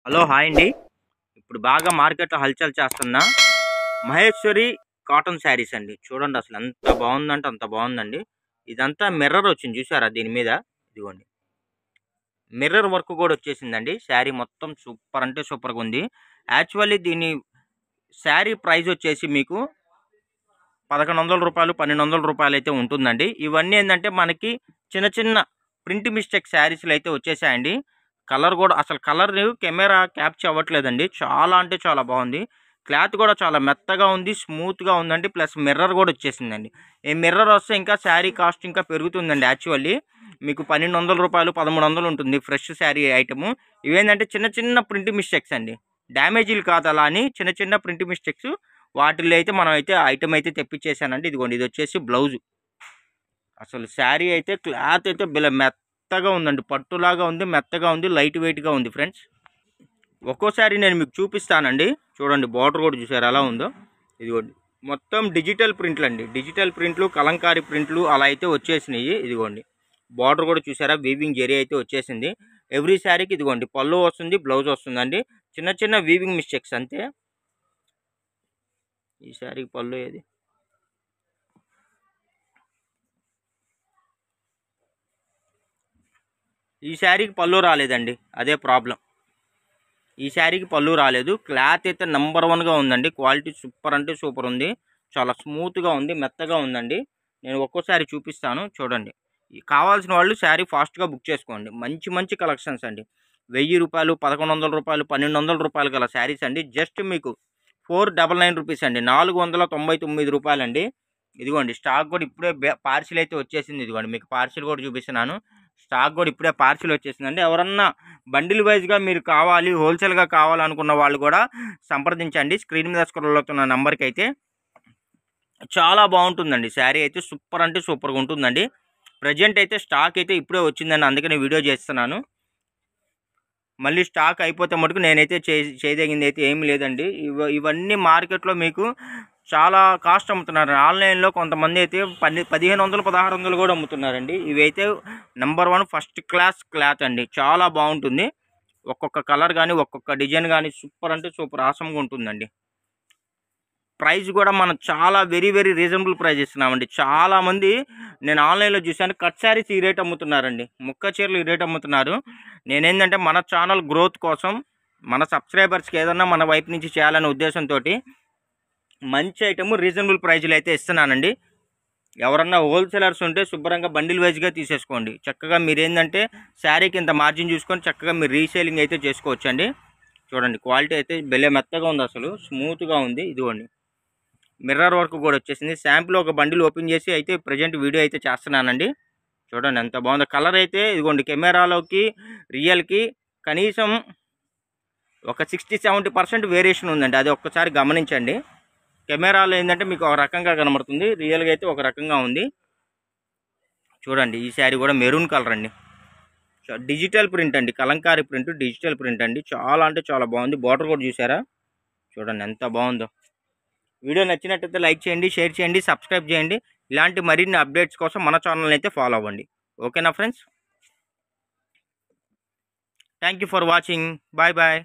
Hello hi అండి. ఇప్పుడు బాగా మార్కెట్లో హల్చల్ చేస్తున్న మహేశ్వరి కాటన్ శారీస్ అండి. చూడండి అసలు ఎంత బాగుందంటే అంత బాగుందండి. ఇదంతా మిర్రర్ వచ్చింది చూసారా దీని మీద. ఇదిగోండి మిర్రర్ వర్క్ కూడా వచ్చేసిందండి. శారీ మొత్తం సూపర్ అంటే సూపర్గా ఉంది. యాక్చువల్లీ దీని శారీ ప్రైస్ వచ్చేసి మీకు 1100 రూపాయలు 1200 రూపాయలు అయితే ఉంటుందండి. ఇవన్నీ ఏంటంటే మనకి చిన్న చిన్న ప్రింట్ మిస్టేక్ శారీస్లు అయితే వచ్చేసాయండి. కలర్ కూడా అసలు కలర్ కెమెరా క్యాప్చర్ అవ్వట్లేదండి. చాలా అంటే చాలా బాగుంది. క్లాత్ కూడా చాలా మెత్తగా ఉంది, స్మూత్గా ఉందండి. ప్లస్ మిర్రర్ కూడా వచ్చేసిందండి. ఈ మిర్రర్ వస్తే ఇంకా శారీ కాస్ట్ ఇంకా పెరుగుతుందండి. యాక్చువల్లీ మీకు 1200 రూపాయలు 1300 ఉంటుంది ఫ్రెష్ శారీ ఐటము. ఇవేంటంటే చిన్న చిన్న ప్రింట్ మిస్టేక్స్ అండి. డ్యామేజీలు కాదు, అలా అని చిన్న చిన్న ప్రింట్ మిస్టేక్స్. వాటిల్లో అయితే మనం అయితే ఐటమ్ అయితే తెప్పించేసానండి. ఇదిగోండి ఇది వచ్చేసి బ్లౌజు. అసలు శారీ అయితే క్లాత్ అయితే మెత్తగా ఉందండి. పట్టులాగా ఉంది, మెత్తగా ఉంది, లైట్ వెయిట్గా ఉంది ఫ్రెండ్స్. ఒక్కోసారి నేను మీకు చూపిస్తానండి. చూడండి బార్డర్ కూడా చూసారు ఎలా ఉందో. ఇదిగోండి మొత్తం డిజిటల్ ప్రింట్లు అండి. డిజిటల్ ప్రింట్లు, కలంకారీ ప్రింట్లు అలా అయితే వచ్చేసినాయి. ఇదిగోండి బార్డర్ కూడా చూసారా, వీవింగ్ జరీ అయితే వచ్చేసింది. ఎవ్రీ శారీకి ఇదిగోండి పళ్ళు వస్తుంది, బ్లౌజ్ వస్తుందండి. చిన్న చిన్న వీవింగ్ మిస్టేక్స్ అంతే. ఈ శారీకి పళ్ళు ఏది, ఈ శారీకి పళ్ళు రాలేదండి, అదే ప్రాబ్లం. ఈ శారీకి పళ్ళు రాలేదు. క్లాత్ అయితే నెంబర్ 1గా ఉందండి. క్వాలిటీ సూపర్ అంటే సూపర్ ఉంది. చాలా స్మూత్గా ఉంది, మెత్తగా ఉందండి. నేను ఒక్కోసారి చూపిస్తాను చూడండి. కావాల్సిన వాళ్ళు శారీ ఫాస్ట్గా బుక్ చేసుకోండి. మంచి మంచి కలెక్షన్స్ అండి. 1000 రూపాయలు 1100 రూపాయలు 1200 రూపాయలు గల శారీస్ అండి. జస్ట్ మీకు 499 రూపీస్ అండి. 499 రూపాయలండి. ఇదిగోండి స్టాక్ కూడా ఇప్పుడే పార్సిల్ అయితే వచ్చేసింది. ఇదిగోండి మీకు పార్సిల్ కూడా చూపిస్తున్నాను. స్టాక్ కూడా ఇప్పుడే పార్సిల్ వచ్చేసిందండి. ఎవరన్నా బండిల్ వైజ్గా మీరు కావాలి, హోల్సేల్గా కావాలనుకున్న వాళ్ళు కూడా సంప్రదించండి. స్క్రీన్ మీద స్క్రోల్ అవుతున్న నెంబర్కి అయితే. చాలా బాగుంటుందండి. శారీ అయితే సూపర్ అంటే సూపర్గా ఉంటుందండి. ప్రజెంట్ అయితే స్టాక్ అయితే ఇప్పుడే వచ్చిందండి, అందుకని వీడియో చేస్తున్నాను. మళ్ళీ స్టాక్ అయిపోతే మటుకు నేనైతే చేయదగింది అయితే ఏమి లేదండి. ఇవన్నీ మార్కెట్లో మీకు చాలా కాస్ట్ అమ్ముతున్నారు. ఆన్లైన్లో కొంతమంది అయితే 1500 1600 కూడా అమ్ముతున్నారండి. ఇవైతే నెంబర్ 1 ఫస్ట్ క్లాస్ క్లాత్ అండి. చాలా బాగుంటుంది. ఒక్కొక్క కలర్ కానీ ఒక్కొక్క డిజైన్ కానీ సూపర్ అంటే సూపర్ ఆసమ్గా ఉంటుందండి. ప్రైస్ కూడా మనం చాలా వెరీ వెరీ రీజనబుల్ ప్రైస్ ఇస్తున్నామండి. చాలామంది నేను ఆన్లైన్లో చూశాను కట్ శారీస్ ఈ రేట్ అమ్ముతున్నారండి. ముక్క చీరలు ఈ రేట్ అమ్ముతున్నారు. నేనేంటంటే మన ఛానల్ గ్రోత్ కోసం, మన సబ్స్క్రైబర్స్కి ఏదన్నా మన వైపు నుంచి చేయాలనే ఉద్దేశంతో మంచి ఐటమ్ రీజనబుల్ ప్రైజ్లు అయితే ఇస్తున్నానండి. ఎవరన్నా హోల్సేలర్స్ ఉంటే శుభ్రంగా బండిల్ వైజ్గా తీసేసుకోండి. చక్కగా మీరు ఏంటంటే శారీకి ఇంత మార్జిన్ చూసుకొని చక్కగా మీరు రీసేలింగ్ అయితే చేసుకోవచ్చండి. చూడండి క్వాలిటీ అయితే మెత్తగా ఉంది, అసలు స్మూత్గా ఉంది. ఇదిగోండి మిర్రర్ వర్క్ కూడా వచ్చేసింది. శాంపుల్ ఒక బండిల్ ఓపెన్ చేసి అయితే ప్రజెంట్ వీడియో అయితే చేస్తున్నానండి. చూడండి ఎంత బాగుందో. కలర్ అయితే ఇదిగోండి కెమెరాలోకి రియల్కి కనీసం ఒక 60-70% వేరియేషన్ ఉందండి. అది ఒక్కసారి గమనించండి. కెమెరాలో ఏంటంటే మీకు ఒక రకంగా కనబడుతుంది, రియల్గా అయితే ఒక రకంగా ఉంది. చూడండి ఈ శారీ కూడా మెరూన్ కలర్ అండి. డిజిటల్ ప్రింట్ అండి, కలంకారీ ప్రింట్, డిజిటల్ ప్రింట్ అండి. చాలా అంటే చాలా బాగుంది. బార్డర్ కూడా చూసారా, చూడండి ఎంత బాగుందో. వీడియో నచ్చినట్టయితే లైక్ చేయండి, షేర్ చేయండి, సబ్స్క్రైబ్ చేయండి. ఇలాంటి మరిన్ని అప్డేట్స్ కోసం మన ఛానల్ అయితే ఫాలో అవ్వండి. ఓకేనా friends? Thank you for watching. Bye bye.